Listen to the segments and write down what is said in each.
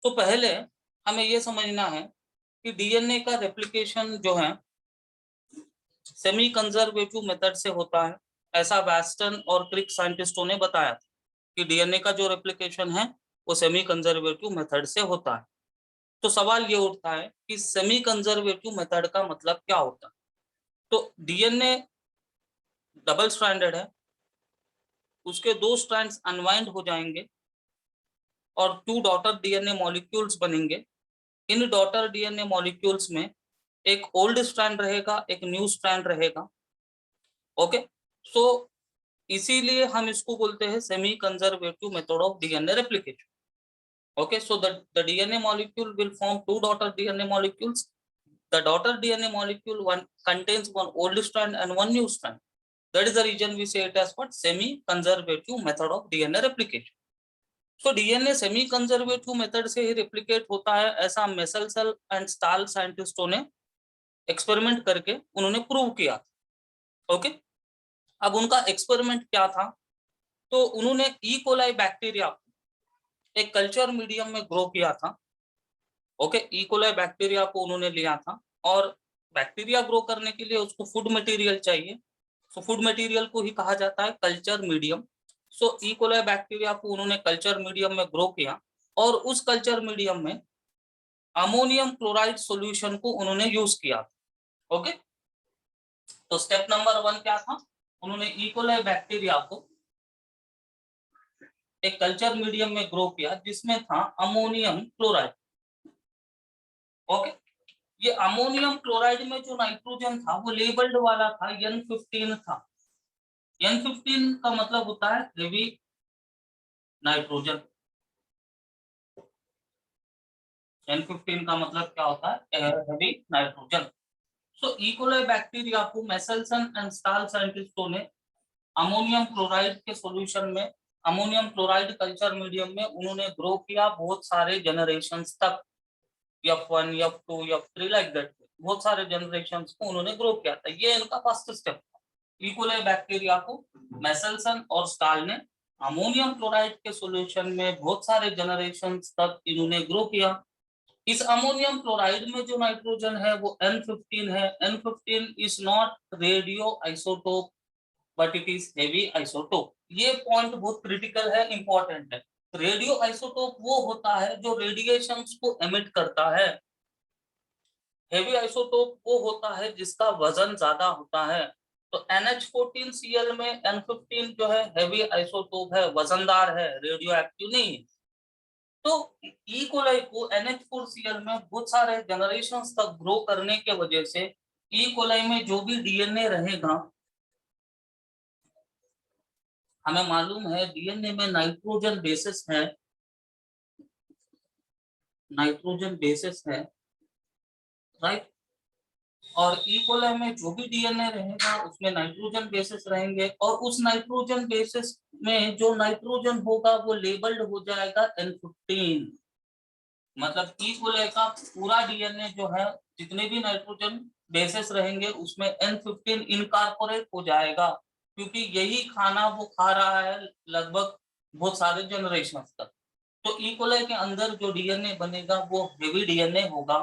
तो पहले हमें ये समझना है कि डीएनए का रेप्लिकेशन जो है सेमी कंजर्वेटिव मेथड से होता है। ऐसा वेस्टर्न और क्रिक साइंटिस्टों ने बताया था कि डीएनए का जो रेप्लिकेशन है वो सेमी कंजर्वेटिव मेथड से होता है। तो सवाल ये उठता है कि सेमी कंजर्वेटिव मेथड का मतलब क्या होता है। तो डीएनए डबल स्ट्रैंडेड है, उसके 2 स्ट्रैंड्स अनवाइंड हो जाएंगे और 2 डॉटर डीएनए मॉलिक्यूल्स बनेंगे। इन डॉटर डीएनए मॉलिक्यूल्स में एक ओल्ड स्ट्रैंड रहेगा, एक न्यू स्ट्रैंड रहेगा। ओके, सो इसीलिए हम इसको बोलते हैं semi conservative method of DNA replication. Okay, so the DNA molecule will form 2 daughter DNA molecules. The daughter DNA molecule one contains one old strand and one new strand. That is the reason we say it as what semi-conservative method of DNA replication. So DNA semi-conservative method से ही replicate होता है, ऐसा मेसेल and Stahl साइंटिस्टों ने experiment करके उन्होंने prove किया। Okay, अब उनका एक्सपेरिमेंट क्या था? तो उन्होंने ई कोलाई बैक्टीरिया एक कल्चर मीडियम में ग्रो किया था। ओके, ई कोलाई बैक्टीरिया को उन्होंने लिया था और बैक्टीरिया ग्रो करने के लिए उसको फूड मटेरियल चाहिए। सो फूड मटेरियल को ही कहा जाता है कल्चर मीडियम। सो ई कोलाई बैक्टीरिया को उन्होंने कल्चर मीडियम में ग्रो किया और उस कल्चर मीडियम में अमोनियम क्लोराइड सॉल्यूशन को उन्होंने यूज किया। ओके, तो स्टेप नंबर 1 क्या था? उन्होंने ई कोलाई बैक्टीरिया को एक कल्चर मीडियम में ग्रो किया जिसमें था अमोनियम क्लोराइड। ओके, ये अमोनियम क्लोराइड में जो नाइट्रोजन था वो लेबल्ड वाला था, N15 था। N15 का मतलब होता है हेवी नाइट्रोजन। N15 का मतलब क्या होता है? Heavy nitrogen. So E coli bacteria को मेसेल्सन एंड स्टाल साइंटिस्टों ने अमोनियम क्लोराइड के सॉल्यूशन में, अमोनियम क्लोराइड कल्चर मीडियम में उन्होंने ग्रो किया बहुत सारे जनरेशंस तक, F1 F2 F3 like that. बहुत सारे जनरेशंस को उन्होंने ग्रो किया था। ये इनका फर्स्ट स्टेप था। ई कोलाई बैक्टीरिया को मेसेल्सन और स्टाल ने अमोनियम क्लोराइड के सॉल्यूशन में बहुत सारे जनरेशंस तक इन्होंने ग्रो किया। इस अमोनियम क्लोराइड में जो नाइट्रोजन है वो N15 है। N15 is not radio isotope but it is heavy isotope. ये पॉइंट बहुत क्रिटिकल है, इंपॉर्टेंट है। रेडियो आइसोटोप वो होता है जो रेडिएशंस को एमिट करता है। हेवी आइसोटोप वो होता है जिसका वजन ज्यादा होता है। तो NH14Cl में N15 जो है हेवी आइसोटोप है, वजनदार है, रेडियो एक्टिव नहीं है। तो ई कोलाई को NH4Cl में बहुत सारे जनरेशंस तक ग्रो करने के वजह से ई कोलाई में जो भी डीएनए रहेगा, हमें मालूम है डीएनए में नाइट्रोजन बेसिस है, नाइट्रोजन बेसिस है, राइट। और ई कोलाई में जो भी डीएनए रहेगा उसमें नाइट्रोजन बेसिस रहेंगे और उस नाइट्रोजन बेसिस में जो नाइट्रोजन होगा वो लेबल्ड हो जाएगा N15। मतलब ई कोलाई का पूरा डीएनए जो है, जितने भी नाइट्रोजन बेसिस रहेंगे उसमें N15 इनकॉर्पोरेट हो जाएगा, क्योंकि यही खाना वो खा रहा है लगभग बहुत सारे जनरेशन तक। तो ई कोलाई के अंदर जो डीएनए बनेगा वो हेवी डीएनए होगा,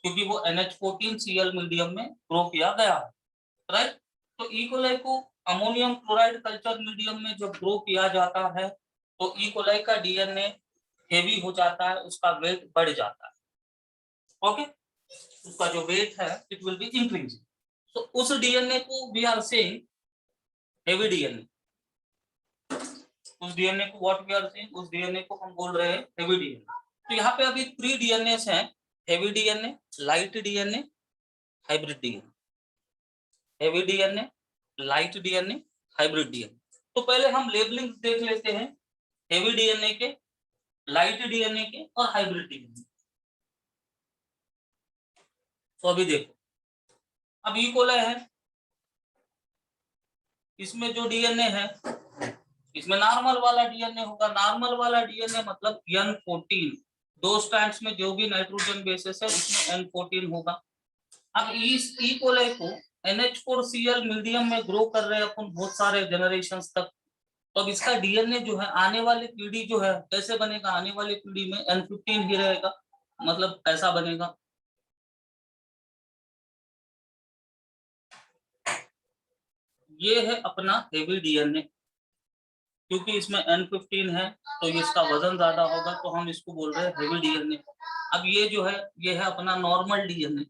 क्योंकि वो NH14Cl मीडियम में ग्रो किया गया है, राइट। तो ई कोलाई को अमोनियम क्लोराइड कल्चर मीडियम में जब ग्रो किया जाता है तो ई कोलाई का डीएनए हेवी हो जाता है, उसका वेट बढ़ जाता है। ओके, उसका जो वेट है इट विल बी इंक्रीज। तो उस डीएनए को we are saying heavy DNA. उस डीएनए को व्हाट वी आर सेइंग, उस डीएनए को हम बोल रहे हैं हेवी डीएनए। तो यहाँ पे अभी 3 डीएनए हैं, heavy DNA, light DNA, hybrid DNA. Heavy DNA, light DNA, hybrid DNA. तो पहले हम लेबलिंग देख लेते हैं हेवी डीएनए के, लाइट डीएनए के और हाइब्रिड डीएनए। तो अभी देखो, अब ई कोलाई है, इसमें जो डीएनए है इसमें नॉर्मल वाला डीएनए होगा। नॉर्मल वाला डीएनए मतलब N14, 2 स्ट्रैंड्स में जो भी नाइट्रोजन बेसिस है उसमें N14 होगा। अब इस ई कोलाई को NH4Cl मीडियम में ग्रो कर रहे हैं अपन बहुत सारे जनरेशंस तक। तो अब इसका डीएनए जो है आने वाली पीढ़ी जो है कैसे बनेगा, आने वाली पीढ़ी में N15 ही रहेगा, मतलब ऐसा बनेगा। ये है अपना हेवी डीएनए, क्योंकि इसमें N15 है तो इसका वजन ज्यादा होगा, तो हम इसको बोल रहे हैं हेवी डीएनए। अब ये जो है ये है अपना नॉर्मल डीएनए,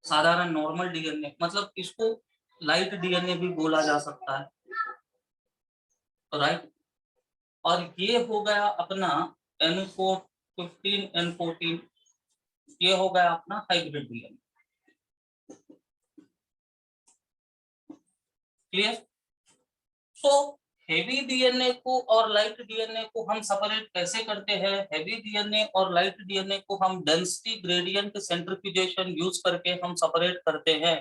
साधारण नॉर्मल डीएनए, मतलब इसको लाइट डीएनए भी बोला जा सकता है, राइट। और ये हो गया अपना N15 N14, ये हो गया अपना हाइब्रिड डीएनए। क्लियर। तो हेवी डीएनए को और लाइट डीएनए को हम सेपरेट कैसे करते हैं? हेवी डीएनए और लाइट डीएनए को हम डेंसिटी ग्रेडियंट सेंट्रीफ्यूजेशन यूज करके हम सेपरेट करते हैं।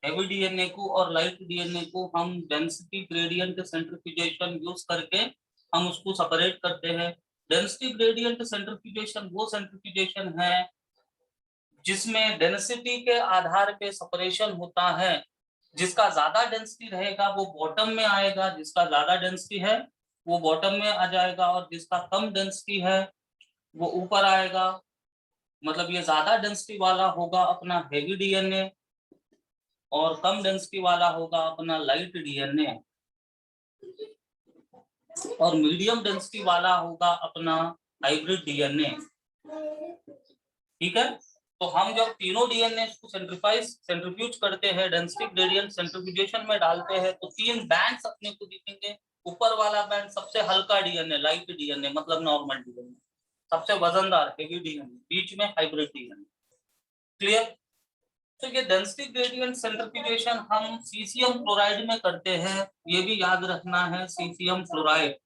हेवी डीएनए को और लाइट डीएनए को हम डेंसिटी ग्रेडियंट सेंट्रीफ्यूजेशन यूज करके हम उसको सेपरेट करते हैं। डेंसिटी ग्रेडियंट सेंट्रीफ्यूजेशन वो सेंट्रीफ्यूजेशन है जिसमें डेंसिटी के आधार पे सेपरेशन होता है। जिसका ज्यादा डेंसिटी रहेगा वो बॉटम में आएगा, जिसका ज्यादा डेंसिटी है वो बॉटम में आ जाएगा, और जिसका कम डेंसिटी है वो ऊपर आएगा। मतलब ये ज्यादा डेंसिटी वाला होगा अपना हेवी डीएनए और कम डेंसिटी वाला होगा अपना लाइट डीएनए, और मीडियम डेंसिटी वाला होगा अपना हाइब्रिड डीएनए। ठीक है। तो हम जब तीनों डीएनए को सेंट्रीफ्यूज करते हैं, डेंसिटी ग्रेडियंट सेंट्रीफ्यूजेशन में डालते हैं, तो तीन बैंड्स अपने को दिखेंगे। ऊपर वाला बैंड सबसे हल्का डीएनए लाइट डीएनए मतलब नॉर्मल डीएनए, सबसे वजनदार हेवी डीएनए, बीच में हाइब्रिड डीएनए। क्लियर। तो ये डेंसिटी ग्रेडियंट सेंट्रीफ्यूजेशन हम सीसियम क्लोराइड में करते हैं, ये भी याद रखना है, सीसियम क्लोराइड।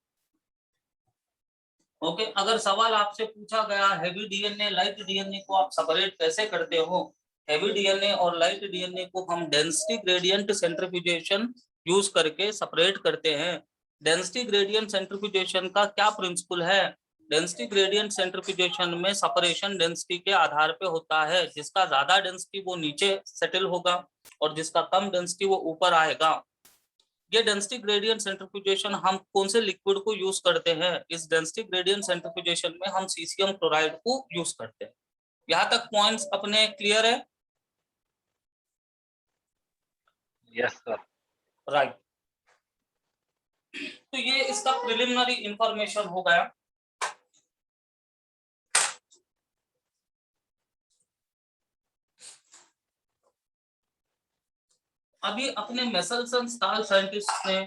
ओके। अगर सवाल आपसे पूछा गया हैवी डीएनए लाइट डीएनए को आप सेपरेट कैसे करते हो, हैवी डीएनए और लाइट डीएनए को हम डेंसिटी ग्रेडियंट सेंट्रीफ्यूजेशन यूज करके सेपरेट करते हैं। डेंसिटी ग्रेडियंट सेंट्रीफ्यूजेशन का क्या प्रिंसिपल है? डेंसिटी ग्रेडियंट सेंट्रीफ्यूजेशन में सेपरेशन डेंसिटी के आधार पे होता है। जिसका ज्यादा डेंसिटी वो नीचे सेटल होगा और जिसका कम डेंसिटी वो ऊपर आएगा। ये डेंसिटी ग्रेडियंट सेंट्रीफ्यूजेशन हम कौन से लिक्विड को यूज करते हैं? इस डेंसिटी ग्रेडियंट सेंट्रीफ्यूजेशन में हम सीसियम क्लोराइड को यूज करते हैं। यहाँ तक पॉइंट्स अपने क्लियर है? Yes sir. राइट। तो ये इसका प्रिलिमिनरी इंफॉर्मेशन हो गया। अभी अपने मेसल्सन स्टाल साइंटिस्ट ने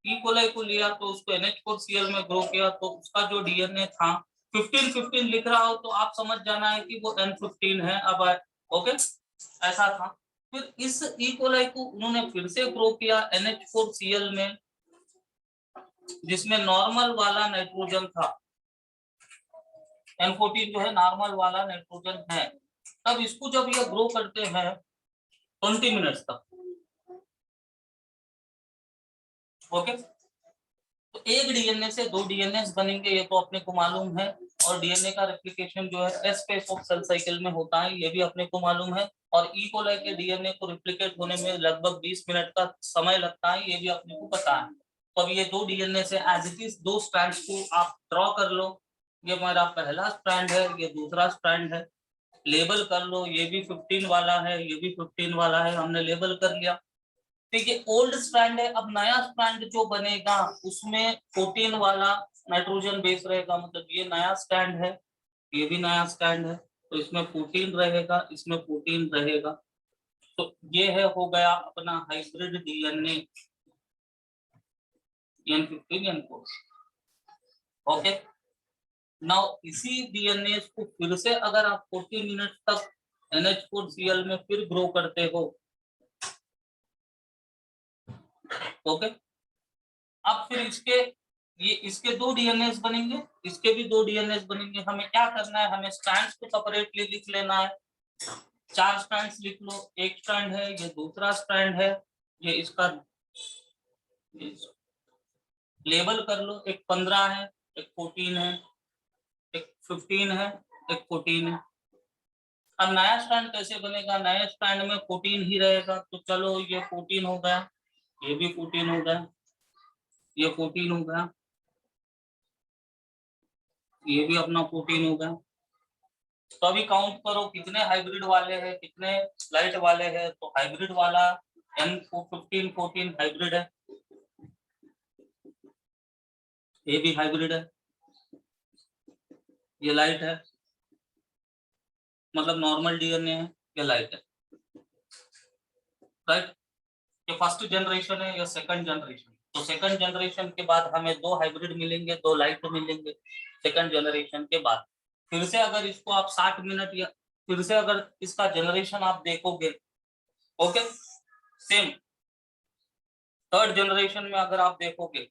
ई कोलाई को लिया, तो उसको NH4Cl में ग्रो किया, तो उसका जो डीएनए था 15-15 लिख रहा हो तो आप समझ जाना है कि वो N15 है। अब ओके, ऐसा था। फिर इस ई कोलाई को उन्होंने फिर से ग्रो किया NH4Cl में, जिसमें नॉर्मल वाला नाइट्रोजन था। N14 जो है नॉर्मल वाला नाइट्रोजन है। तब इसको जब ये ग्रो करते हैं 20 मिनट्स तक, ओके, तो एक डीएनए से दो डीएनए बनेंगे, ये तो अपने को मालूम है। और डीएनए का रेप्लिकेशन जो है S phase of cell cycle में होता है, ये भी अपने को मालूम है। और ई कोलाई के डीएनए को रिप्लिकेट होने में लगभग 20 मिनट का समय लगता है, ये भी अपने को पता है। तो अब ये दो डीएनए से एज इट इज दो स्ट्रैंड्स को आप ड्रॉ कर लो। ये हमारा पहला स्ट्रैंड है, ये दूसरा स्ट्रैंड है। लेबल कर लो, ये भी 15 वाला है, ये भी 15 वाला है, हमने लेबल कर लिया। ठीक है, ओल्ड स्ट्रैंड है। अब नया स्ट्रैंड जो बनेगा उसमें 14 वाला नाइट्रोजन बेस रहेगा, मतलब ये नया स्ट्रैंड है, ये भी नया स्ट्रैंड है, तो इसमें 14 रहेगा, इसमें 14 रहेगा। तो ये है हो गया अपना hybrid DNA N15 N4। Okay. Now इसी डीएनए को फिर से अगर आप 40 मिनट तक NH4Cl में फिर ग्रो करते हो, ओके, अब फिर इसके दो डीएनए बनेंगे, इसके भी दो डीएनए बनेंगे। हमें क्या करना है? हमें स्ट्रैंड्स को सेपरेटली लिख लेना है। 4 स्ट्रैंड्स लिख लो, एक स्ट्रैंड है, ये दूसरा स्ट्रैंड है, ये इसका लेबल कर लो। एक 15 है, एक 14 है, एक 15 है, एक 14 है। अब नया स्टैंड कैसे बनेगा, नए स्टैंड में 14 ही रहेगा, तो चलो ये 14 हो गया, ये भी 14 हो गया, ये 14 हो गया, ये भी अपना 14 हो गया। तो अभी काउंट करो कितने हाइब्रिड वाले हैं, कितने लाइट वाले हैं। तो हाइब्रिड वाला N15 14 हाइब्रिड है, ये भी हाइब्रिड है, ये लाइट है, मतलब नॉर्मल डीएनए है, ये लाइट है, राइट। ये फर्स्ट जनरेशन है या सेकंड जनरेशन। तो सेकंड जनरेशन के बाद हमें 2 हाइब्रिड मिलेंगे, 2 लाइट मिलेंगे सेकंड जनरेशन के बाद। फिर से अगर इसको आप 60 मिनट या फिर से अगर इसका जनरेशन आप देखोगे, ओके, सेम थर्ड जनरेशन में अगर आप देखोगे,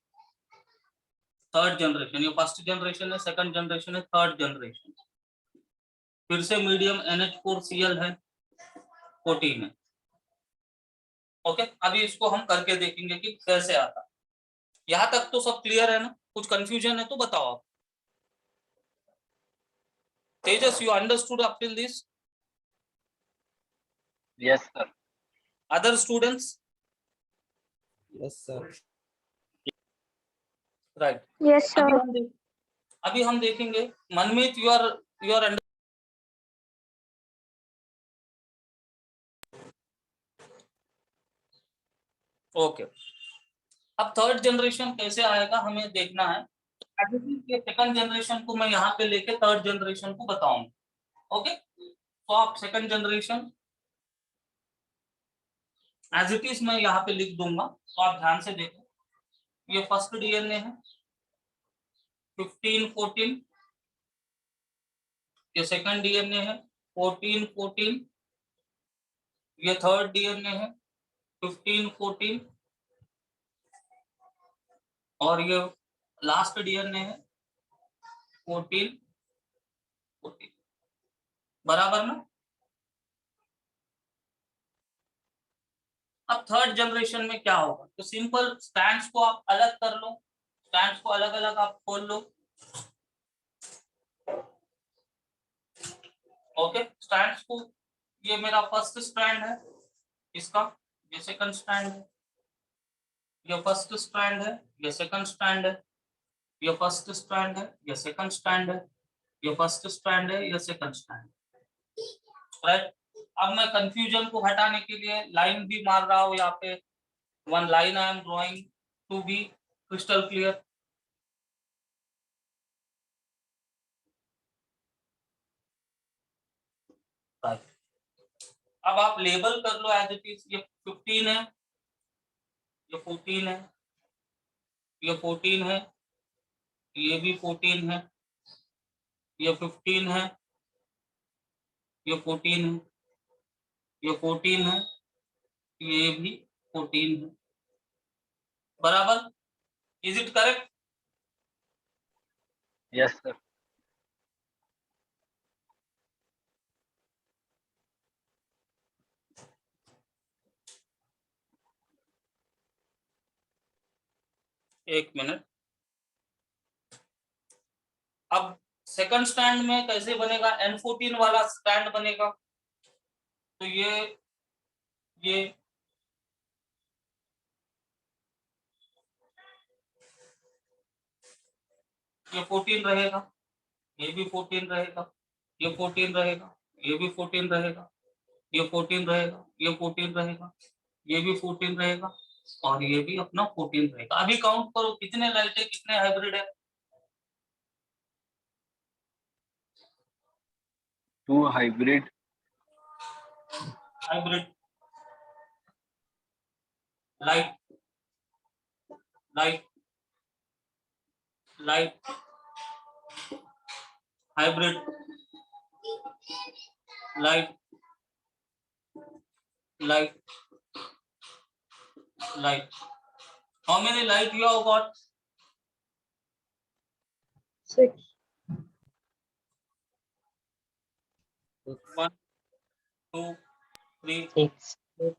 थर्ड जनरेशन, ये फर्स्ट जनरेशन है, सेकंड जनरेशन है, थर्ड जनरेशन, फिर से मीडियम NH4Cl है, 14 है, ओके। अभी इसको हम करके देखेंगे कि कैसे आता। यहां तक तो सब क्लियर है ना, कुछ कंफ्यूजन है तो बताओ आप। Tejas, you understood up till this? Yes, sir. Other students? Yes, sir. Right. Yes, sir. अभी हम देखेंगे मनमीत, यू आर ओके। अब थर्ड जनरेशन कैसे आएगा हमें देखना है। सेकंड जनरेशन को मैं यहाँ पे लेके थर्ड जनरेशन को बताऊंगा, ओके। तो आप second generation as it is मैं यहाँ पे लिख दूंगा, तो आप ध्यान से देखो। ये फर्स्ट डीएनए है 15 14, ये सेकंड डीएनए है 14 14, ये थर्ड डीएनए है 15 14, और ये लास्ट डीएनए है 14 14, बराबर ना। अब थर्ड जनरेशन में क्या होगा, तो सिंपल स्टैंड्स को आप अलग कर लो, स्टैंड्स को अलग अलग आप खोल लो, ओके। स्टैंड्स को, ये मेरा फर्स्ट स्ट्रैंड है, इसका ये सेकंड स्ट्रैंड है, ये फर्स्ट स्ट्रैंड है, ये सेकंड स्ट्रैंड है, ये फर्स्ट स्ट्रैंड है, ये सेकंड स्ट्रैंड है, ये फर्स्ट स्ट्रैंड है, ये सेकंड स्ट्रैंड, राइट। अब मैं कंफ्यूजन को हटाने के लिए लाइन भी मार रहा हूं यहाँ पे, one line I am drawing to be crystal clear. अब आप लेबल कर लो एज इट इज, ये 15 है, ये 14 है, ये 14 है, ये भी 14 है, ये 15 है, ये 14 है, ये 14 है, ये भी 14 है, बराबर। Is it correct? Yes, sir. एक मिनट। अब सेकंड स्टैंड में कैसे बनेगा, N14 वाला स्टैंड बनेगा। तो ये 14 रहेगा, ये भी 14 रहेगा, ये 14 रहेगा, ये भी 14 रहेगा, ये 14 रहेगा, ये 14 रहेगा, ये भी 14 रहेगा, और ये भी अपना 14 रहेगा। अभी काउंट करो कितने लाइट है, कितने हाइब्रिड है। 2 hybrid. Hybrid, light light light, hybrid, light light light. How many light you have got? 6. 1 2 3 6. 4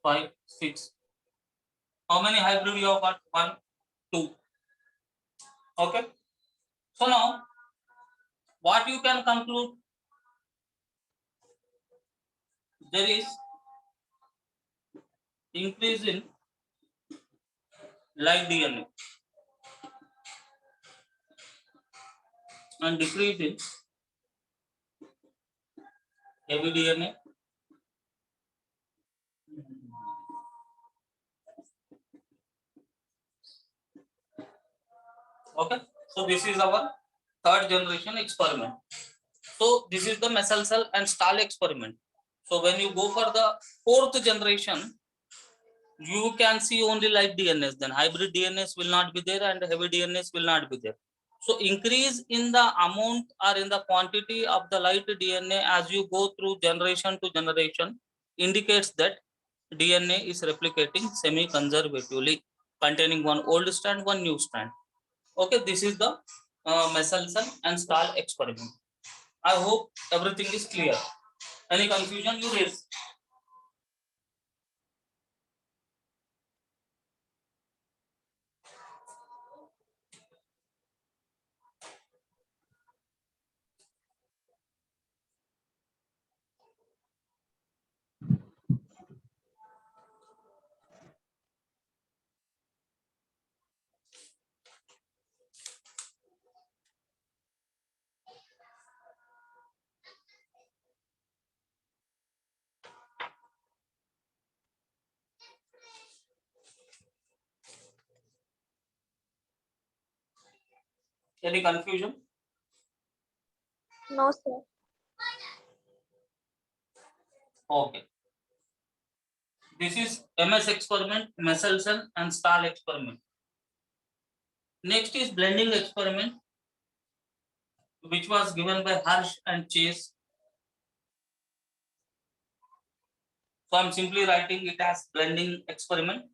5 6. How many hybrid you have got? 1 2. Okay, so now what you can conclude, there is increase in light DNA and decrease in heavy DNA. Okay, so this is our third generation experiment. So this is the Meselson and Stahl experiment. So when you go for the fourth generation, you can see only light DNAs. Then hybrid DNAs will not be there and heavy DNAs will not be there. So increase in the amount or in the quantity of the light DNA as you go through generation to generation indicates that DNA is replicating semi-conservatively, containing one old strand, one new strand. Okay, this is the Meselson and Stahl experiment. I hope everything is clear. Any confusion you raise? Any confusion? No, sir. Okay. This is MS experiment, Meselson and Stahl experiment. Next is blending experiment, which was given by Hirsch and Chase. So I'm simply writing it as blending experiment.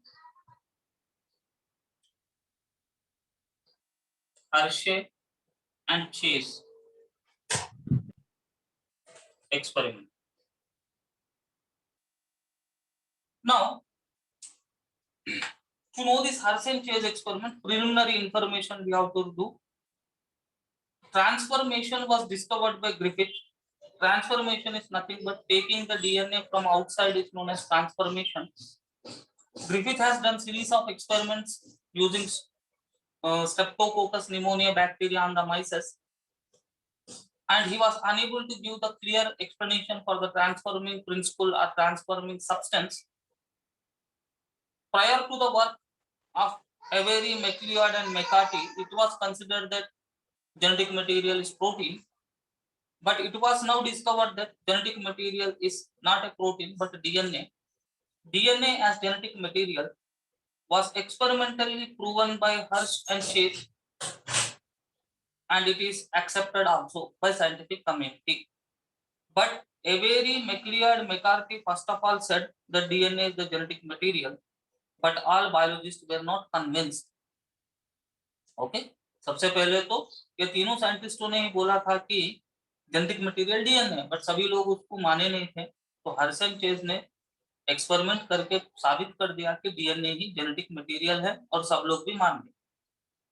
Hershey and Chase experiment. Now, to know this Hershey and Chase experiment, preliminary information we have to do. Transformation was discovered by Griffith. Transformation is nothing but taking the DNA from outside is known as transformation. Griffith has done series of experiments using Streptococcus pneumonia bacteria on the mice, and he was unable to give the clear explanation for the transforming principle or transforming substance. Prior to the work of Avery, MacLeod and McCarthy, it was considered that genetic material is protein, but it was now discovered that genetic material is not a protein but DNA. DNA as genetic material was experimentally proven by Hirsch and Chase, and it is accepted also by scientific community. But Avery, MacLeod, McCarthy first of all said that DNA is the genetic material, but all biologists were not convinced. Okay, सबसे पहले तो ये तीनों साइंटिस्टों ने ही बोला था कि genetic material DNA, but सभी लोग उसको माने नहीं थे. तो हर्सन चेज ने एक्सपेरिमेंट करके साबित कर दिया कि डीएनए ही जेनेटिक मटेरियल है और सब लोग भी मान गए.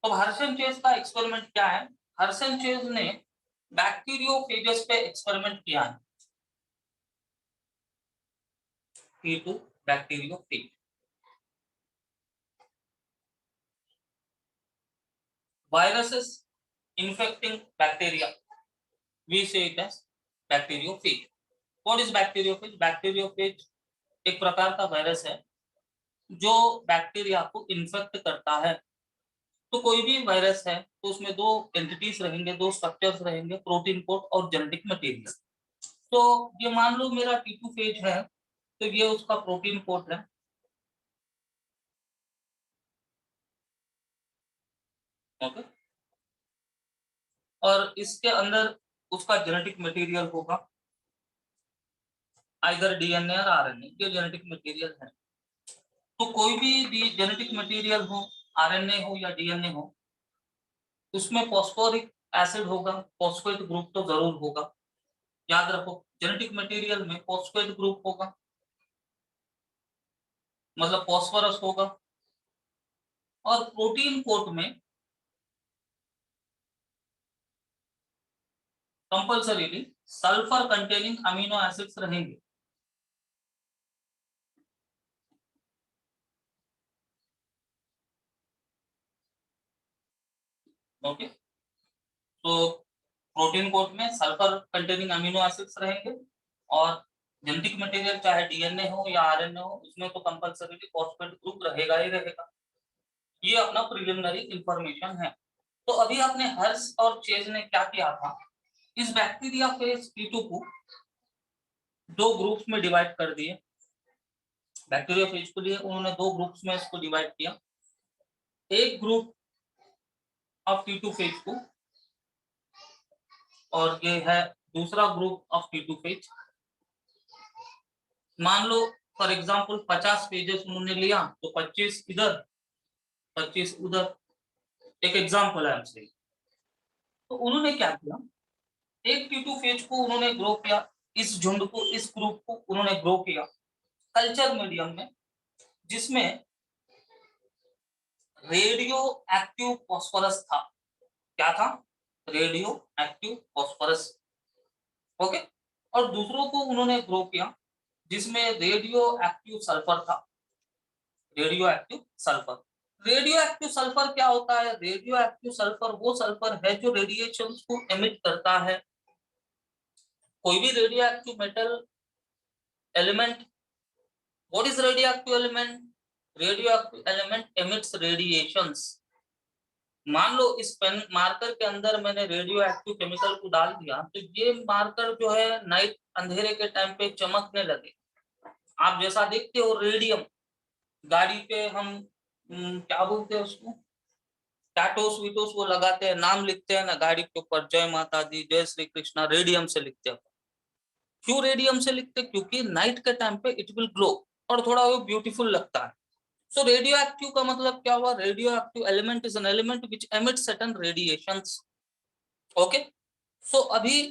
तो हर्सन चेज का एक्सपेरिमेंट क्या है? हर्सन चेज ने बैक्टीरियोफेजेस पे एक्सपेरिमेंट किया है. P2 bacteriophage. Viruses infecting bacteria, we say it as bacteriophage. What is bacteriophage? Bacteriophage एक प्रकार का वायरस है जो बैक्टीरिया को इन्फेक्ट करता है. तो कोई भी वायरस है तो उसमें दो एंटिटीज रहेंगे, दो स्ट्रक्चर्स रहेंगे, प्रोटीन कोड और जेनेटिक मटेरियल. तो ये मान लो मेरा T2 फेज है, तो ये उसका प्रोटीन कोड है. ओके, और इसके अंदर उसका जेनेटिक मटेरियल होगा, आइदर डीएनए और आरएनए. ये जेनेटिक मटेरियल है. तो कोई भी जेनेटिक मटेरियल हो, आरएनए हो या डीएनए हो, उसमें फॉस्फोरिक एसिड होगा, फॉस्फेट ग्रुप तो जरूर होगा. याद रखो, जेनेटिक मटेरियल में फॉस्फेट ग्रुप होगा, मतलब फॉस्फोरस होगा. और प्रोटीन कोड में compulsorily sulphur containing amino acids रहेंगे. ओके, तो प्रोटीन कोट में सल्फर कंटेनिंग अमीनो एसिड्स रहेंगे और जेनेटिक मटेरियल चाहे डीएनए हो या आरएनए हो उसमें तो कंपल्सरी फॉस्फेट ग्रुप रहेगा ही रहेगा। ये अपना प्रिलिमिनरी इंफॉर्मेशन है। तो अभी आपने हर्ष और चेज ने क्या किया था, इस बैक्टीरिया फेज P2 को दो ग्रुप्स में डिवाइड कर दिए। बैक्टीरिया फेज के लिए उन्होंने दो ग्रुप्स में इसको डिवाइड किया। एक ग्रुप ऑफ T2 फेज को और ये है दूसरा ग्रुप ऑफ T2 फेज। मान लो फॉर एग्जांपल 50 पेजेस उन्होंने लिया तो 25 इधर 25 उधर, एक एग्जांपल है हमसे। तो उन्होंने क्या किया, एक T2 फेज को उन्होंने ग्रो किया, इस झुंड को इस ग्रुप को उन्होंने ग्रो किया कल्चर मीडियम में जिसमें रेडियो एक्टिव फॉस्फोरस था। क्या था, रेडियो एक्टिव फॉस्फोरस। ओके, और दूसरों को उन्होंने ग्रो किया जिसमें रेडियो एक्टिव सल्फर था। Radioactive sulphur, radioactive sulphur क्या होता है, रेडियो एक्टिव सल्फर वो सल्फर है जो रेडिएशंस को एमिट करता है। कोई भी radioactive metal element, what is radio active element, radio active element emits radiations. मान लो इस पेन मार्कर के अंदर मैंने रेडियो एक्टिव केमिकल को डाल दिया तो ये मार्कर जो है नाइट अंधेरे के टाइम पे चमकने लगे। आप जैसा देखते हो रेडियम, गाड़ी पे हम क्या बोलते हैं उसको, टैटोस वीटोस वो लगाते हैं, नाम लिखते हैं ना गाड़ी के ऊपर, जय माता दी जय श्री कृष्णा, रेडियम से लिखते हैं। क्यों रेडियम से लिखते हैं, क्योंकि नाइट के टाइम पे इट विल ग्लो और थोड़ा वो ब्यूटीफुल लगता है। सो रेडियो एक्टिव का मतलब क्या हुआ, radio active element is an element which emits certain radiations. Okay, so अभी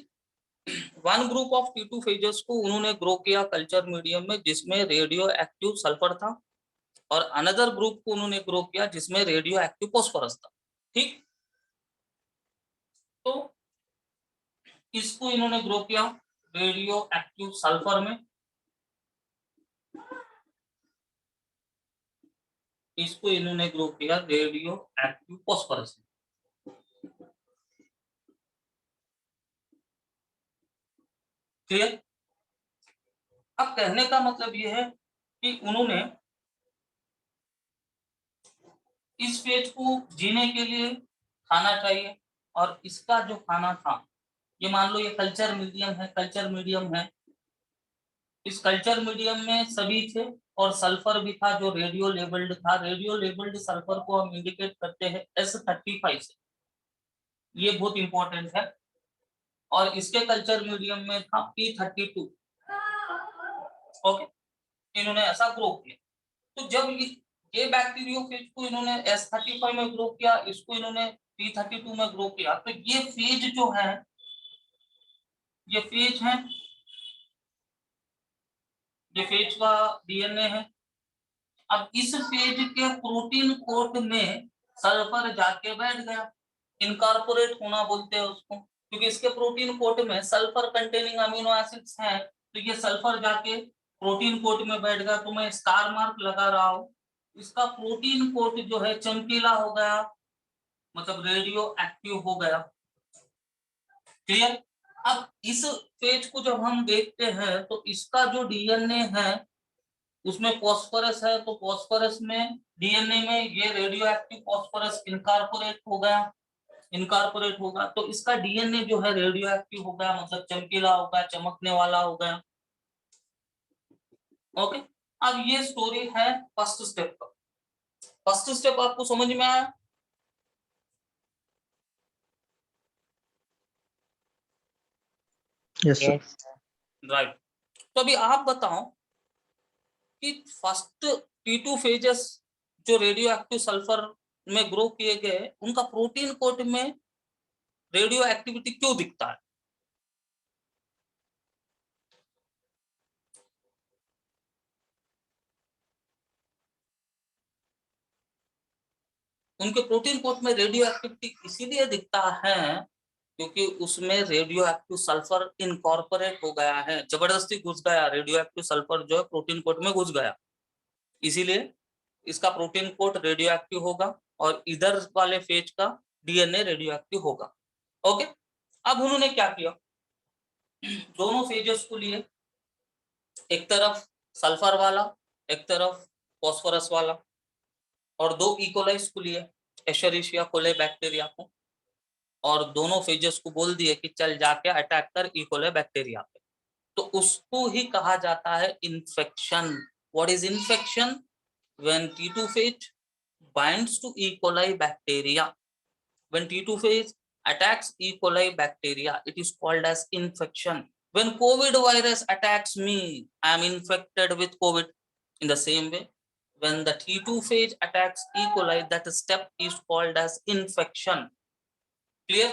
one group of T2 phases को उन्होंने ग्रो किया कल्चर मीडियम में जिसमें रेडियो एक्टिव सल्फर था और अनदर ग्रुप को उन्होंने ग्रो किया जिसमें रेडियो एक्टिव फॉस्फोरस था। ठीक, तो इसको इन्होंने ग्रो किया रेडियो एक्टिव सल्फर में, इसको इन्होंने ग्रो किया रेडियो एक्टिव फॉस्फोरस में। क्लियर। अब कहने का मतलब ये है कि उन्होंने इस फेज को जीने के लिए खाना चाहिए और इसका जो खाना था, ये मान लो ये कल्चर मीडियम है, कल्चर मीडियम है, इस कल्चर मीडियम में सभी थे और सल्फर भी था जो रेडियो लेबल्ड था। रेडियो लेबल्ड सल्फर को हम इंडिकेट करते हैं S35 से, ये बहुत इंपॉर्टेंट है। और इसके कल्चर मीडियम में था P32। ओके, इन्होंने ऐसा ग्रो किया। तो जब ये बैक्टीरियोफेज को इन्होंने S35 में ग्रो किया, इसको इन्होंने P32 में ग्रो किया, तो ये फेज जो है, ये फेज है, ये फेज का डीएनए है। अब इस फेज के प्रोटीन कोट में सल्फर जाके बैठ गया, इनकॉर्पोरेट होना बोलते हैं उसको, क्योंकि इसके प्रोटीन कोट में सल्फर कंटेनिंग अमीनो एसिड्स हैं, तो ये सल्फर जाके प्रोटीन कोट में बैठ गया। तो मैं स्टार मार्क लगा रहा हूं, इसका प्रोटीन कोट जो है चमकीला हो गया, मतलब रेडियो एक्टिव हो गया। क्लियर। अब इस फेज को जब हम देखते हैं तो इसका जो डीएनए है उसमें फॉस्फोरस है, तो फॉस्फोरस में डीएनए में ये रेडियो एक्टिव फॉस्फोरस इनकॉर्पोरेट हो गया, इनकॉर्पोरेट होगा तो इसका डीएनए जो है रेडियो एक्टिव हो गया, मतलब चमकीला हो गया, चमकने वाला हो गया। ओके, अब ये स्टोरी है फर्स्ट स्टेप का। फर्स्ट स्टेप आपको समझ में आया? Yes, sir. राइट। तो अभी आप बताओ कि फर्स्ट T2 फेजेस जो रेडियो एक्टिव सल्फर में ग्रो किए गए, उनका प्रोटीन कोट में रेडियो एक्टिविटी क्यों दिखता है? उनके प्रोटीन कोट में रेडियो एक्टिविटी इसीलिए दिखता है क्योंकि उसमें रेडियो एक्टिव सल्फर इनकॉर्पोरेट हो गया है, जबरदस्ती घुस गया, रेडियो एक्टिव सल्फर जो है प्रोटीन कोट में घुस गया, इसीलिए इसका प्रोटीन कोट रेडियो एक्टिव होगा और इधर वाले फेज का डीएनए रेडियो एक्टिव होगा। ओके, अब उन्होंने क्या किया, दोनों फेजेस को लिए, एक तरफ सल्फर वाला, एक तरफ फॉस्फोरस वाला, और दो इकोलाइज को लिए, एशेरिशिया कोले बैक्टीरिया को, और दोनों फेजेस को बोल दिए कि चल जाके अटैक कर इकोले बैक्टीरिया पे। तो उसको ही कहा जाता है infection. What is infection? When T2 phage binds to E. coli bacteria, when T2 phage attacks E. coli bacteria, it is called as infection. When COVID virus attacks me, I am infected with COVID. In the same way, when the T2 phage attacks E. coli, that step is called as infection. Clear?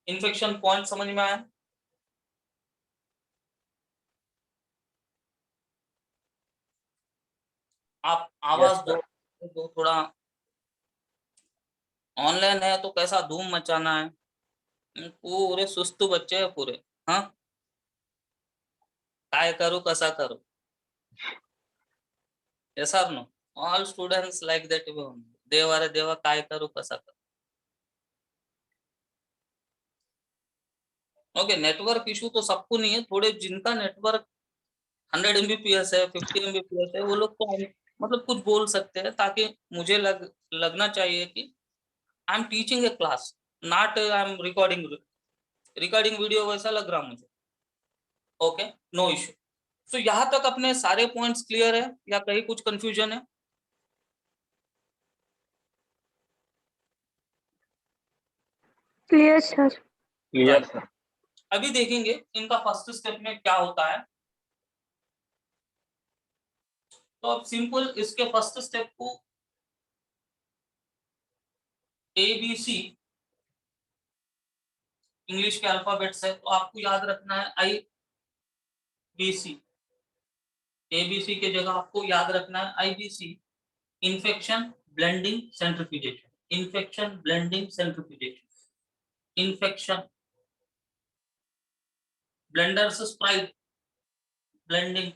Infection point समझ में आया? आप आवाज Yes, दो, sir. थोड़ा online है तो कैसा धूम मचाना है, पूरे सुस्त बच्चे हैं पूरे। हाँ, काय करू कसा करू, yes or no? All students like that way only. देवा रे देवा काय करू कसा करू। ओके, नेटवर्क इशू तो सबको नहीं है, थोड़े जिनका नेटवर्क 100 Mbps है, 50 Mbps है, वो लोग तो मतलब कुछ बोल सकते हैं, ताकि मुझे लगना चाहिए कि I am teaching a class, not I am recording video वैसा लग रहा मुझे। Okay, no issue. तो यहाँ तक अपने सारे पॉइंट्स क्लियर है या कहीं कुछ कंफ्यूजन है? Clear sir. Clear, right, sir. अभी देखेंगे इनका फर्स्ट स्टेप में क्या होता है। तो अब सिंपल इसके फर्स्ट स्टेप को ABC इंग्लिश के अल्फाबेट्स है, तो आपको याद रखना है IBC। ABC के जगह आपको याद रखना है IBC, infection, blending, centrifugation, infection, blending, centrifugation, infection, blenders Sprite, blending,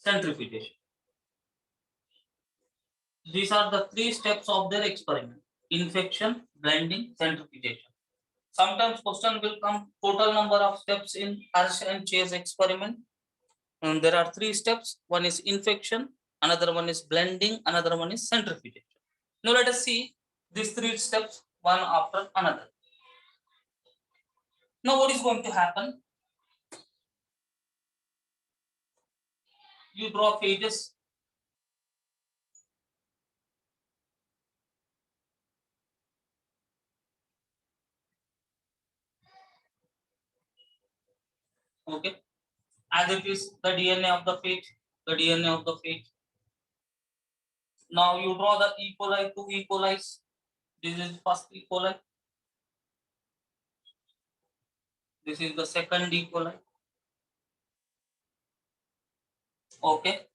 centrifugation. These are the three steps of their experiment: infection, blending, centrifugation. Sometimes question will come total number of steps in Hershey and Chase experiment. And there are three steps. One is infection, another one is blending, another one is centrifugation. Now let us see these three steps one after another. Now what is going to happen? You draw phages. Okay, as it is the DNA of the phage, the DNA of the phage. Now you draw the E. coli, two E. coli. This is first E. coli. This is the second E. coli. Okay.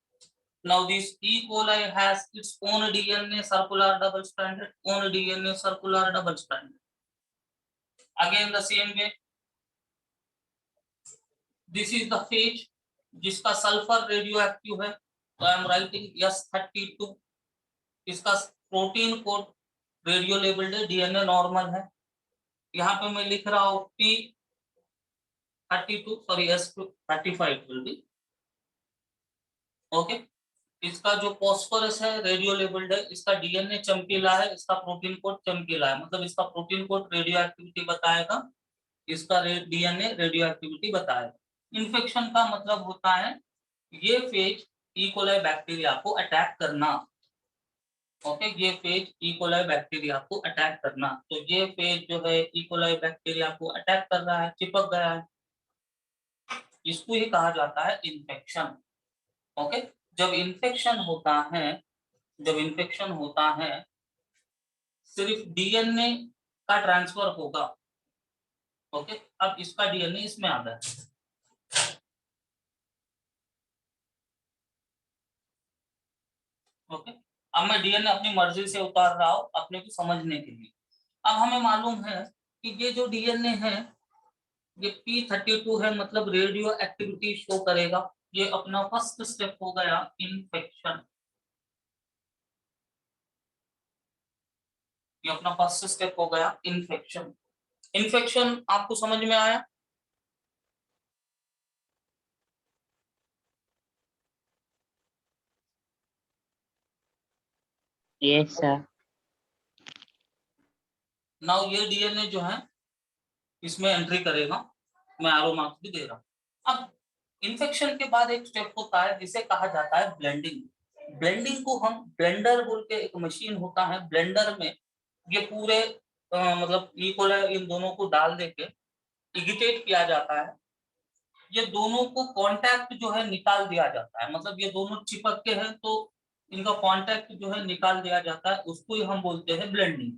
Now this E. coli has its own DNA circular double stranded, own DNA circular double stranded. Again the same way. This is the phage जिसका sulphur radioactive है, तो I am writing S32। इसका protein code radio labelled है, DNA normal है। यहाँ पे मैं लिख रहा हूँ P32, sorry S35 will be. Okay, इसका जो फॉस्फोरस है रेडियो लेबल्ड है, इसका डीएनए चमकीला है, इसका प्रोटीन कोड चमकीला है, मतलब इसका प्रोटीन कोड रेडियो एक्टिविटी बताएगा, इसका डीएनए रेडियो एक्टिविटी बताएगा। इन्फेक्शन का मतलब होता है ये फेज ई कोलाई बैक्टीरिया को अटैक करना। ओके, ये फेज ई कोलाई बैक्टीरिया को अटैक करना, तो ये फेज जो है ई कोलाई बैक्टीरिया को अटैक कर रहा है, चिपक गया है, इसको ही कहा जाता है इन्फेक्शन। ओके, जब इन्फेक्शन होता है सिर्फ डीएनए का ट्रांसफर होगा। ओके, अब इसका डीएनए इसमें आ गया। ओके, अब मैं डीएनए अपनी मर्जी से उतार रहा हूं अपने को समझने के लिए। अब हमें मालूम है कि ये जो डीएनए है ये P32 है, मतलब रेडियो एक्टिविटी शो करेगा। ये अपना फर्स्ट स्टेप हो गया इन्फेक्शन। ये अपना फर्स्ट स्टेप हो गया इन्फेक्शन। इन्फेक्शन आपको समझ में आया? Yes, sir. नाउ ये डीएनए जो है इसमें एंट्री करेगा, मैं आरो मार्क्स भी दे रहा हूं। अब इन्फेक्शन के बाद एक स्टेप होता है जिसे कहा जाता है ब्लेंडिंग। ब्लेंडिंग को हम ब्लेंडर बोल के, एक मशीन होता है ब्लेंडर में, ये पूरे मतलब इकोलाई इन दोनों को डाल देके इगिटेट किया जाता है। ये दोनों को कांटेक्ट जो है निकाल दिया जाता है, मतलब ये दोनों चिपक के हैं तो इनका कांटेक्ट जो है निकाल दिया जाता है, उसको ही हम बोलते हैं ब्लेंडिंग।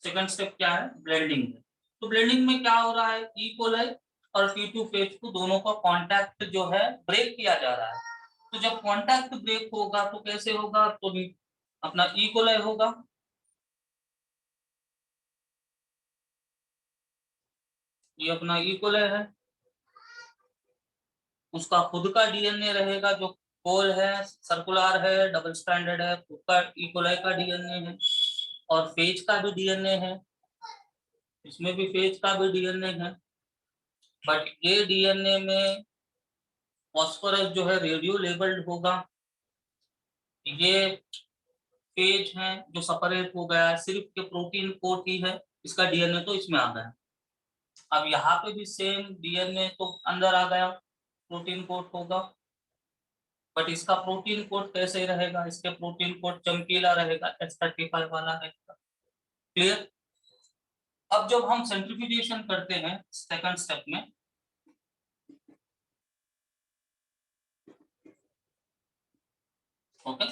सेकंड स्टेप क्या है? ब्लेंडिंग। तो ब्लेंडिंग में क्या हो रहा है, ई कोलाई और T2 फेज को दोनों का कांटेक्ट जो है ब्रेक किया जा रहा है। तो जब कांटेक्ट ब्रेक होगा तो कैसे होगा, तो अपना ई कोलाई होगा, ये अपना ई कोलाई है, उसका खुद का डीएनए रहेगा जो कोल है, सर्कुलर है, डबल स्ट्रैंडेड है, खुद का ई कोलाई का डीएनए है, और फेज का भी डीएनए है, इसमें भी फेज का भी डीएनए है। बट ये डीएनए में फॉस्फोरस जो है रेडियो लेबल्ड होगा, ये फेज है जो सेपरेट हो गया है, सिर्फ के प्रोटीन कोट ही है, इसका डीएनए तो इसमें आ गया। अब यहाँ पे भी सेम डीएनए तो अंदर आ गया, प्रोटीन कोट होगा, बट इसका प्रोटीन कोट कैसे रहेगा, इसके प्रोटीन कोट चमकीला रहेगा, S35 वाला रहेगा। क्लियर? अब जब हम सेंट्रीफ्यूजेशन करते हैं सेकंड स्टेप में, ओके,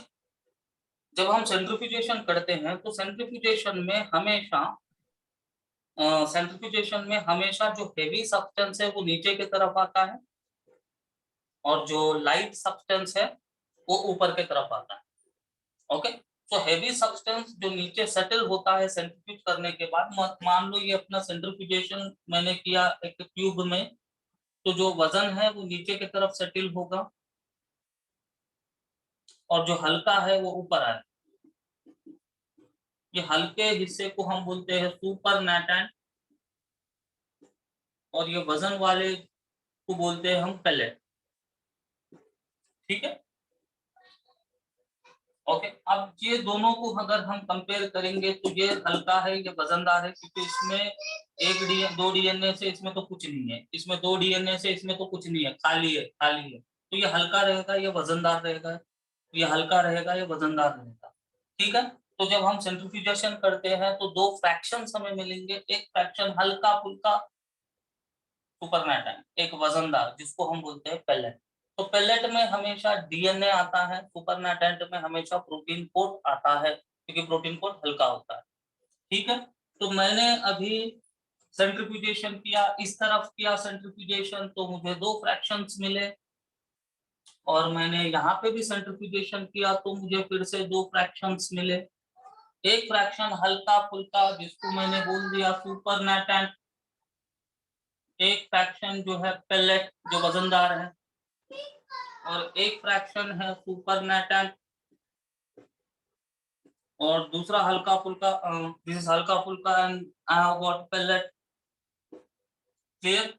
जब हम सेंट्रीफ्यूजेशन करते हैं तो सेंट्रीफ्यूजेशन में हमेशा जो हेवी सब्सटेंस है वो नीचे की तरफ आता है, और जो लाइट सब्सटेंस है वो ऊपर की तरफ आता है। ओके, तो हेवी सब्सटेंस जो नीचे सेटल होता है सेंट्रीफ्यूज करने के बाद, मान लो ये अपना सेंट्रीफ्यूजेशन मैंने किया एक ट्यूब में, तो जो वजन है वो नीचे की तरफ सेटल होगा, और जो हल्का है वो ऊपर आए। ये हल्के हिस्से को हम बोलते हैं सुपर नाटेंट, और ये वजन वाले को बोलते हैं हम पेलेट। ठीक है, ओके। अब ये दोनों को अगर हम कंपेयर करेंगे तो ये हल्का है, ये वजनदार है, क्योंकि इसमें दो डीएनए से इसमें तो कुछ नहीं है, इसमें दो डीएनए से इसमें तो कुछ नहीं है, खाली है, खाली है। तो ये हल्का रहेगा, ये वजनदार रहेगा, ये हल्का रहेगा, ये वजनदार रहेगा। ठीक है, तो जब हम सेंट्रीफ्यूजेशन करते हैं तो दो फ्रैक्शंस हमें मिलेंगे, एक फ्रैक्शन हल्का फुल्का सुपरनैटेंट, एक वजनदार जिसको हम बोलते हैं पेलेट। तो पेलेट में हमेशा डीएनए आता है, सुपरनैटेंट में हमेशा प्रोटीन कोट आता है, क्योंकि प्रोटीन कोट हल्का होता है। ठीक है, तो मैंने अभी सेंट्रीफ्यूजेशन किया, इस तरफ किया सेंट्रीफ्यूजेशन, तो मुझे दो फ्रैक्शंस मिले, और मैंने यहाँ पे भी सेंट्रीफ्यूजेशन किया तो मुझे फिर से दो फ्रैक्शंस मिले। एक फ्रैक्शन हल्का फुल्का जिसको मैंने बोल दिया सुपरनैटेंट, एक फ्रैक्शन जो है पेलेट जो वजनदार है, और एक फ्रैक्शन है सुपरनैटेंट, और दूसरा हल्का फुल्का, दिस इज हल्का फुल्का and I have got pellet. Clear?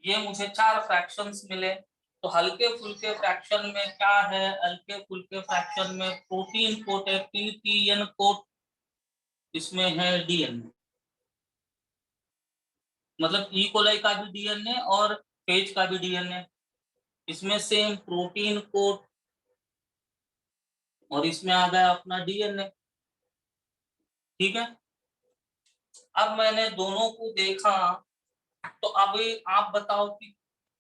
ये मुझे चार फ्रैक्शंस मिले। तो हल्के फुल्के फ्रैक्शन में क्या है, हल्के फुल्के फ्रैक्शन में प्रोटीन कोट है, PTN कोट, इसमें है डीएनए, मतलब ई कोलाई का भी डीएनए और फेज का भी डीएनए, इसमें सेम प्रोटीन कोट, और इसमें आ गया अपना डीएनए। ठीक है, अब मैंने दोनों को देखा, तो अभी आप बताओ कि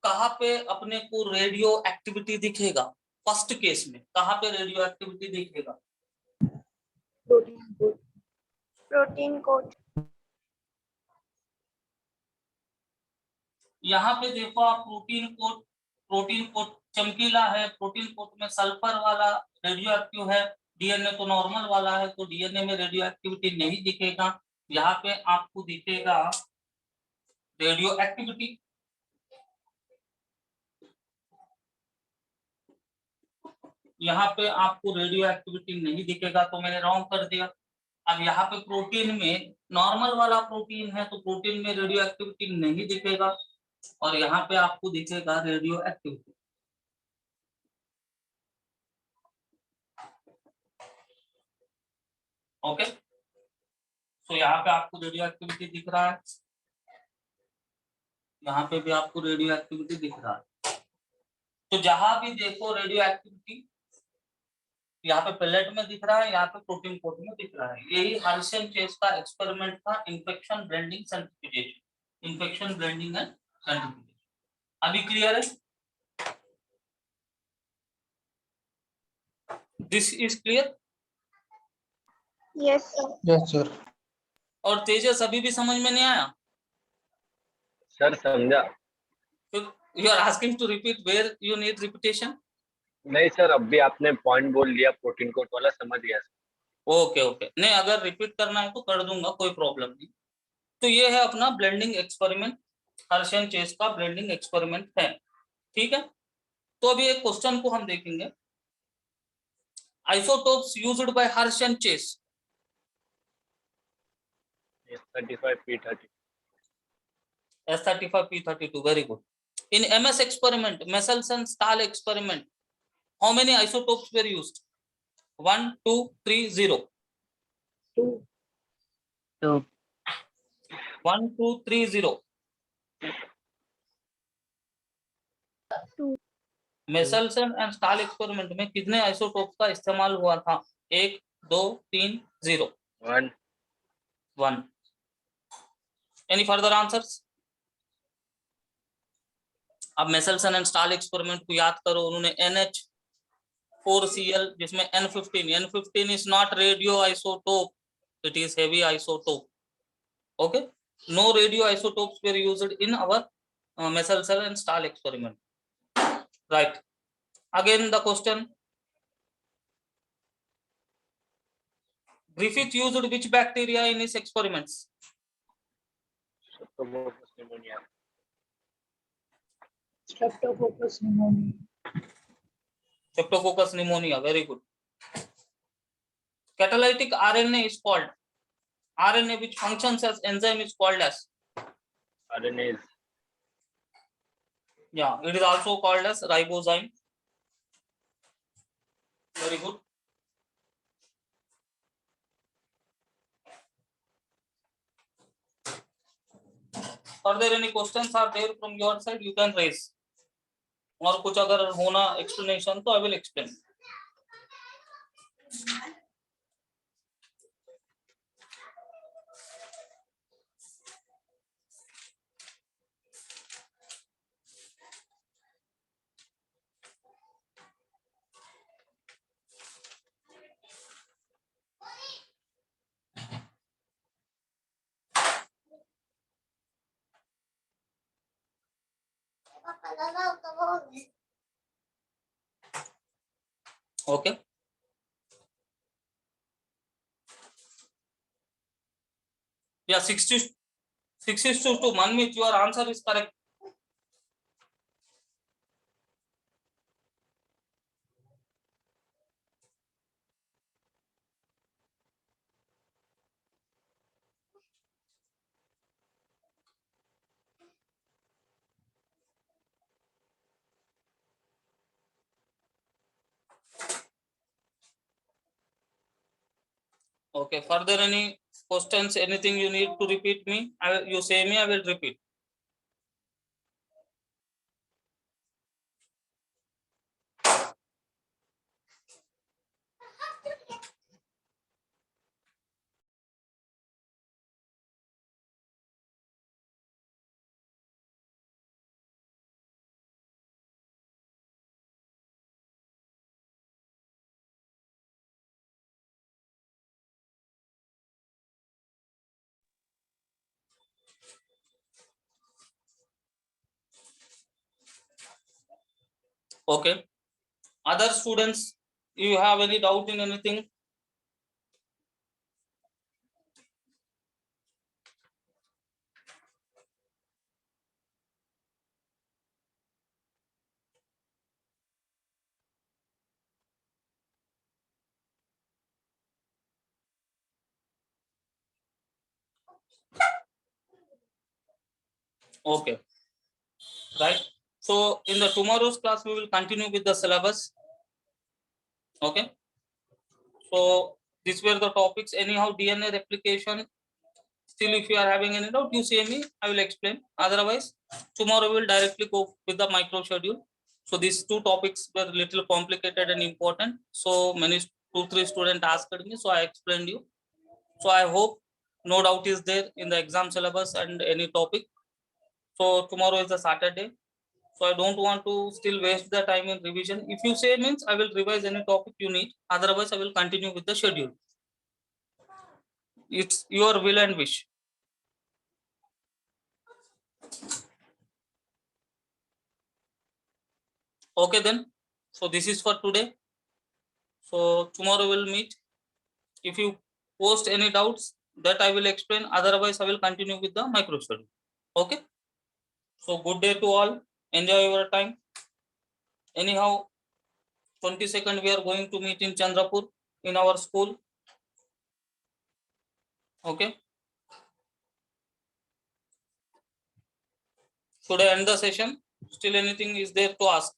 कहाँ पे अपने को रेडियो एक्टिविटी दिखेगा, फर्स्ट केस में कहाँ पे रेडियो एक्टिविटी दिखेगा? Protein coat. यहाँ पे देखो आप, प्रोटीन कोट चमकीला है, प्रोटीन कोट में सल्फर वाला रेडियो एक्टिव है, डीएनए तो नॉर्मल वाला है, तो डीएनए में रेडियो एक्टिविटी नहीं दिखेगा। यहाँ पे आपको दिखेगा रेडियो एक्टिविटी। यहाँ पे आपको रेडियो एक्टिविटी नहीं दिखेगा तो मैंने रॉन्ग कर दिया। अब यहाँ पे प्रोटीन में नॉर्मल वाला प्रोटीन है तो प्रोटीन में रेडियो एक्टिविटी नहीं दिखेगा और यहाँ पे आपको दिखेगा रेडियो एक्टिविटी। ओके, तो यहाँ पे आपको रेडियो एक्टिविटी दिख रहा है, यहाँ पे भी आपको रेडियो एक्टिविटी दिख रहा है। तो जहां भी देखो रेडियो एक्टिविटी, यहाँ पे पेलेट में दिख रहा है, यहाँ पे प्रोटीन कोट में दिख रहा है। यही हार्शियन चेस का एक्सपेरिमेंट था, infection blending सेंट्रिफिकेशन, infection blending and सेंट्रिफिकेशन। अभी क्लियर है? This is clear? Yes, sir. Yes, sir. और तेजस अभी भी समझ में नहीं आया? सर समझा। You are asking to repeat where you need repetition? नहीं सर, अब भी आपने पॉइंट बोल दिया प्रोटीन कोट वाला, समझ गया सर। ओके ओके, नहीं अगर रिपीट करना है तो कर दूंगा, कोई प्रॉब्लम नहीं। तो ये है अपना ब्लेंडिंग एक्सपेरिमेंट, हर्शियन चेस का ब्लेंडिंग एक्सपेरिमेंट है। ठीक है, तो अभी एक क्वेश्चन को हम देखेंगे। Isotopes used by Hershey and Chase. S35 P30। S35 P32, very good. In MS experiment, Michelson Stahl experiment, how many isotopes were used? 1, 2, 3, 0. 2। 1, 2, 3, 0. 2. Michelson and Stahl experiment में कितने isotopes का इस्तेमाल हुआ था? 1, 2, 3, 0. 1। 1. Any further answers? अब Michelson and Stahl experiment को याद करो, उन्होंने NH4Cl जिसमें N15 is not radioisotope, it is heavy isotope. Okay, no radioisotopes were used in our Michelson and Stahl experiment. Right. Again the question, Griffith used which bacteria in his experiments? Streptococcus pneumonia। Streptococcus pneumoniae. Streptococcus pneumonia, very good. Catalytic RNA is called, RNA which functions as enzyme is called as? RNase। Yeah, it is also called as ribozyme. Very good. Are there any questions are there from your side? You can raise. और कुछ अगर होना explanation तो I will explain. Okay. Yeah, 6:2. Manmeet, your answer is correct. Okay, further any questions, anything you need to repeat me? You say me, I will repeat. Okay. Other students, you have any doubt in anything? Okay, right. So in the tomorrow's class, we will continue with the syllabus. Okay. So these were the topics. Anyhow, DNA replication. Still, if you are having any doubt, you see me. I will explain. Otherwise, tomorrow we will directly go with the micro schedule. So these two topics were little complicated and important. So many 2-3 students asked me, so I explained you. So I hope no doubt is there in the exam syllabus and any topic. So tomorrow is a Saturday. So I don't want to still waste the time in revision. If you say means I will revise any topic you need. Otherwise, I will continue with the schedule. It's your will and wish. Okay then. So this is for today. So tomorrow we'll meet. If you post any doubts, that I will explain. Otherwise, I will continue with the micro study. Okay. So good day to all. Enjoy your time. Anyhow, 22nd we are going to meet in Chandrapur in our school. Okay. Should I end the session? Still anything is there to ask?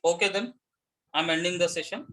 Okay then. I'm ending the session.